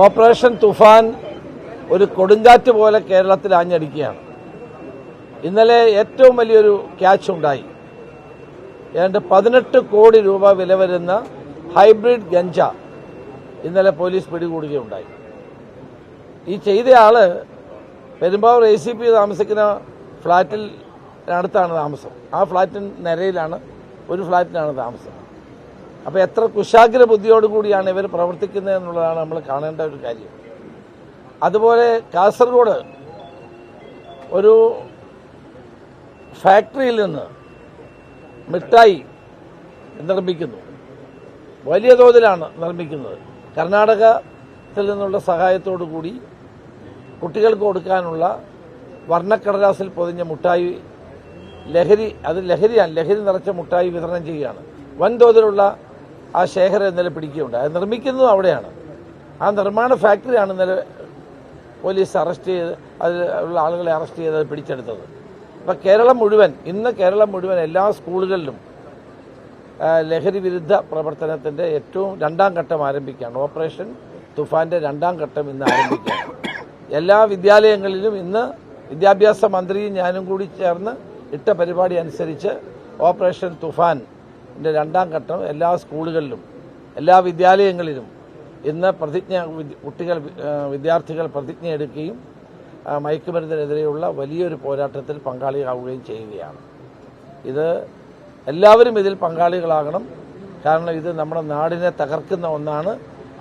Operation Toofan ഒരു കൊടുങ്കാറ്റ് പോലെ കേരളത്തിൽ ആഞ്ഞടിക്കുകയാണ്. ഇന്നലെ ഏറ്റവും വലിയൊരു ക്യാച്ച് ഉണ്ടായി. ഏതാണ്ട് 18 കോടി രൂപ വില വരുന്ന ഹൈബ്രിഡ് ഗഞ്ച ഇന്നലെ പോലീസ് പിടികൂടുകയുണ്ടായി. ഈ ചെയ്തയാള് പെരുമ്പാവൂർ ACP താമസിക്കുന്ന ഫ്ളാറ്റിൽ അടുത്താണ് താമസം. ആ ഫ്ളാറ്റിന് നിരയിലാണ്, ഒരു ഫ്ളാറ്റിനാണ് താമസം. അപ്പോൾ എത്ര കുശാഗ്ര ബുദ്ധിയോടുകൂടിയാണ് ഇവർ പ്രവർത്തിക്കുന്നത് എന്നുള്ളതാണ് നമ്മൾ കാണേണ്ട ഒരു കാര്യം. അതുപോലെ കാസർഗോഡ് ഒരു ഫാക്ടറിയിൽ നിന്ന് മിഠായി നിർമ്മിക്കുന്നു. വലിയ തോതിലാണ് നിർമ്മിക്കുന്നത്. കർണാടകത്തിൽ നിന്നുള്ള സഹായത്തോടു കൂടി കുട്ടികൾക്ക് കൊടുക്കാനുള്ള വർണ്ണക്കടലാസിൽ പൊതിഞ്ഞ മുട്ടായി ലഹരി നിറച്ച മുട്ടായി വിതരണം ചെയ്യുകയാണ്. വൻതോതിലുള്ള ആ ശേഖരം ഇന്നലെ പിടിക്കുകയുണ്ട്. അത് നിർമ്മിക്കുന്നതും അവിടെയാണ്. ആ നിർമ്മാണ ഫാക്ടറിയാണ് ഇന്നലെ പോലീസ് അറസ്റ്റ് ചെയ്ത് അതിലുള്ള ആളുകളെ അറസ്റ്റ് ചെയ്ത് പിടിച്ചെടുത്തത്. അപ്പം ഇന്ന് കേരളം മുഴുവൻ എല്ലാ സ്കൂളുകളിലും ലഹരി വിരുദ്ധ പ്രവർത്തനത്തിൻ്റെ രണ്ടാം ഘട്ടം ആരംഭിക്കുകയാണ്. ഓപ്പറേഷൻ തുഫാന്റെ രണ്ടാം ഘട്ടം ഇന്ന് ആരംഭിക്കുകയാണ്. എല്ലാ വിദ്യാലയങ്ങളിലും ഇന്ന് വിദ്യാഭ്യാസ മന്ത്രിയും ഞാനും കൂടി ചേർന്ന് ഇട്ട പരിപാടി അനുസരിച്ച് ഓപ്പറേഷൻ തുഫാന്റെ രണ്ടാം ഘട്ടം എല്ലാ സ്കൂളുകളിലും എല്ലാ വിദ്യാലയങ്ങളിലും ഇന്ന് വിദ്യാർത്ഥികൾ പ്രതിജ്ഞ എടുക്കുകയും മയക്കുമരുന്നിനെതിരെയുള്ള വലിയൊരു പോരാട്ടത്തിൽ പങ്കാളിയാവുകയും ചെയ്യുകയാണ്. ഇത് എല്ലാവരും ഇതിൽ പങ്കാളികളാകണം. കാരണം ഇത് നമ്മുടെ നാടിനെ തകർക്കുന്ന ഒന്നാണ്.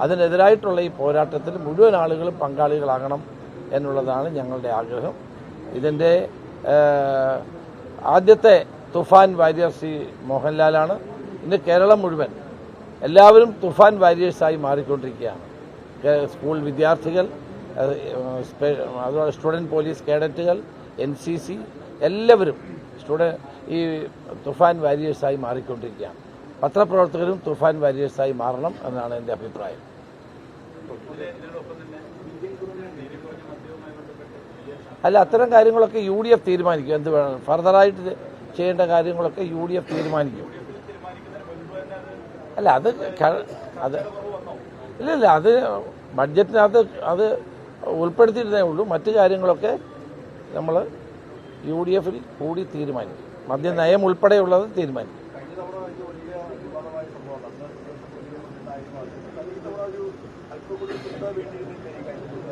അതിനെതിരായിട്ടുള്ള ഈ പോരാട്ടത്തിൽ മുഴുവൻ ആളുകളും പങ്കാളികളാകണം എന്നുള്ളതാണ് ഞങ്ങളുടെ ആഗ്രഹം. ഇതിൻ്റെ ആദ്യത്തെ തുഫാൻ വാരിയർ ശ്രീ മോഹൻലാലാണ്. ഇന്ന് കേരളം മുഴുവൻ എല്ലാവരും തുഫാൻ വാരിയേഴ്സായി മാറിക്കൊണ്ടിരിക്കുകയാണ്. സ്കൂൾ വിദ്യാർത്ഥികൾ, അതുപോലെ സ്റ്റുഡൻറ് പോലീസ് കേഡറ്റുകൾ, NCC എല്ലാവരും ഈ തുഫാൻ വാരിയേഴ്സായി മാറിക്കൊണ്ടിരിക്കുകയാണ്. പത്രപ്രവർത്തകരും തുഫാൻ വാരിയേഴ്സായി മാറണം എന്നാണ് എൻ്റെ അഭിപ്രായം. അല്ല, അത്തരം കാര്യങ്ങളൊക്കെ UDF തീരുമാനിക്കും. എന്ത് വേണം ഫർദറായിട്ട് ചെയ്യേണ്ട കാര്യങ്ങളൊക്കെ UDF തീരുമാനിക്കും. അല്ല ഇല്ല അത് ബഡ്ജറ്റിനകത്ത് അത് ഉൾപ്പെടുത്തിയിരുന്നേ ഉള്ളൂ. മറ്റു കാര്യങ്ങളൊക്കെ നമ്മൾ UDFൽ കൂടി തീരുമാനിക്കും. മദ്യനയം ഉൾപ്പെടെയുള്ളത് തീരുമാനിക്കും.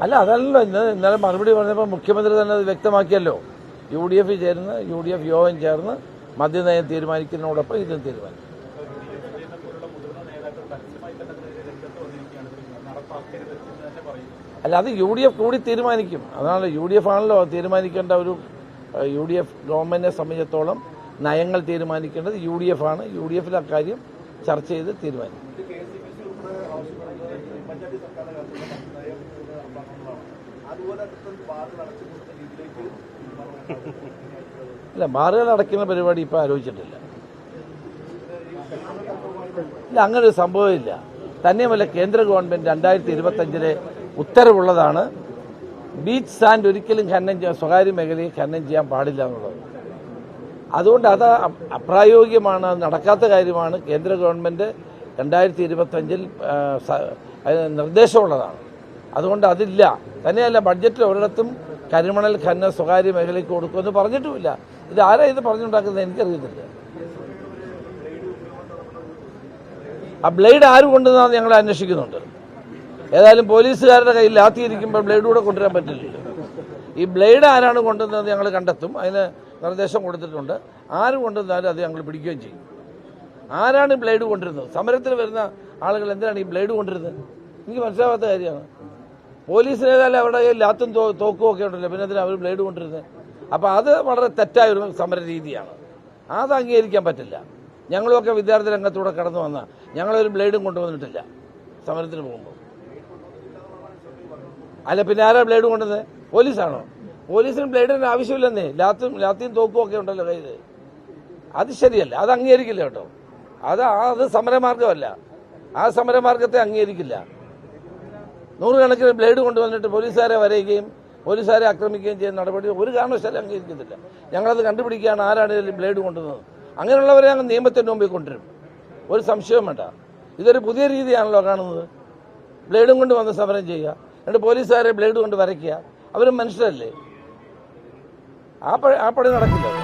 അല്ല, അതല്ലല്ലോ ഇന്നലെ മറുപടി പറഞ്ഞപ്പോൾ മുഖ്യമന്ത്രി തന്നെ അത് വ്യക്തമാക്കിയല്ലോ. UDF യോഗം ചേർന്ന് മദ്യനയം തീരുമാനിക്കുന്നതോടൊപ്പം ഇതും തീരുമാനിക്കും. അല്ല, അത് UDF കൂടി തീരുമാനിക്കും. അതാണ് UDF ആണല്ലോ തീരുമാനിക്കേണ്ട. UDF ഗവൺമെന്റിനെ സംബന്ധിച്ചിടത്തോളം നയങ്ങൾ തീരുമാനിക്കേണ്ടത് UDF ആണ്. UDFൽ അക്കാര്യം ചർച്ച ചെയ്ത് തീരുമാനിക്കും. അല്ല, ബാറുകൾ അടയ്ക്കുന്ന പരിപാടി ഇപ്പം ആലോചിച്ചിട്ടില്ല. ഇല്ല, അങ്ങനെ ഒരു സംഭവമില്ല. തന്നെയുമല്ല, കേന്ദ്ര ഗവൺമെന്റ് 2025 ഉത്തരവുള്ളതാണ് ബീച്ച് സാൻഡ് ഒരിക്കലും സ്വകാര്യ മേഖലയിൽ ഖനനം ചെയ്യാൻ പാടില്ല എന്നുള്ളത്. അതുകൊണ്ട് അത് അപ്രായോഗികമാണ്, അത് നടക്കാത്ത കാര്യമാണ്. കേന്ദ്ര ഗവൺമെന്റ് 2025 നിർദ്ദേശമുള്ളതാണ്. അതുകൊണ്ട് അതില്ല. തന്നെയല്ല, ബഡ്ജറ്റിൽ ഒരിടത്തും കരിമണൽ ഖനനം സ്വകാര്യ മേഖലയ്ക്ക് കൊടുക്കുമെന്ന് പറഞ്ഞിട്ടുമില്ല. ഇത് ആരാ ഇത് പറഞ്ഞുണ്ടാക്കുന്നത് എനിക്കറിയത്തില്ല. ആ ബ്ലേഡ് ആര് കൊണ്ടുവന്നാന്ന് ഞങ്ങൾ അന്വേഷിക്കുന്നുണ്ട്. ഏതായാലും പോലീസുകാരുടെ കയ്യിൽ ലാത്തിയിരിക്കുമ്പോൾ ബ്ലേഡ് കൂടെ കൊണ്ടുവരാൻ പറ്റില്ലല്ലോ. ഈ ബ്ലേഡ് ആരാണ് കൊണ്ടുവന്നത് ഞങ്ങൾ കണ്ടെത്തും. അതിന് നിർദ്ദേശം കൊടുത്തിട്ടുണ്ട്. ആര് കൊണ്ടുവന്നാലും അത് ഞങ്ങൾ പിടിക്കുകയും ചെയ്യും. ആരാണ് ബ്ലേഡ് കൊണ്ടിരുന്നത്? സമരത്തിന് വരുന്ന ആളുകൾ എന്തിനാണ് ഈ ബ്ലേഡ് കൊണ്ടിരുന്നത്? എനിക്ക് മനസ്സിലാവാത്ത കാര്യമാണ്. പോലീസിനേതായാലും അവരുടെ കയ്യിൽ ലാത്തും തോക്കും ഒക്കെ ഉണ്ടല്ലോ, പിന്നെ അതിന് അവർ ബ്ലേഡ് കൊണ്ടിരുന്നത്. അപ്പോൾ അത് വളരെ തെറ്റായൊരു സമര രീതിയാണ്. അത് അംഗീകരിക്കാൻ പറ്റില്ല. ഞങ്ങളുമൊക്കെ വിദ്യാർത്ഥി രംഗത്തൂടെ കടന്നു വന്നാൽ ഞങ്ങളൊരു ബ്ലേഡും കൊണ്ടുവന്നിട്ടില്ല സമരത്തിന് പോകുമ്പോൾ. അല്ല, പിന്നെ ആരാ ബ്ലേഡ് കൊണ്ടുവന്നത്? പോലീസാണോ? പോലീസിന് ബ്ലേഡിന് ആവശ്യമില്ലെന്നേ. ലാത്തിയും തോക്കും ഒക്കെ ഉണ്ടല്ലോ കയ്യിൽ. അത് ശരിയല്ല, അത് അംഗീകരിക്കില്ല കേട്ടോ. അത് സമരമാർഗമല്ല. ആ സമരമാർഗത്തെ അംഗീകരിക്കില്ല. നൂറുകണക്കിന് ബ്ലേഡ് കൊണ്ടുവന്നിട്ട് പോലീസുകാരെ വരയുകയും പോലീസുകാരെ ആക്രമിക്കുകയും ചെയ്യുന്ന നടപടി ഒരു കാരണവശാലും അംഗീകരിക്കുന്നില്ല. ഞങ്ങളത് കണ്ടുപിടിക്കുകയാണ് ആരാണ് ഇതിൽ ബ്ലേഡ് കൊണ്ടുവന്നത്. അങ്ങനെയുള്ളവരെ അങ്ങ് നിയമത്തിൻ്റെ മുമ്പിൽ കൊണ്ടുവരും. ഒരു സംശയവും വേണ്ട. ഇതൊരു പുതിയ രീതിയാണല്ലോ കാണുന്നത്. ബ്ലേഡും കൊണ്ട് വന്ന് സമരം ചെയ്യുക, എന്നിട്ട് പോലീസുകാരെ ബ്ലേഡ് കൊണ്ട് വരയ്ക്കുക. അവരും മനുഷ്യരല്ലേ? ആ പണി നടക്കില്ല.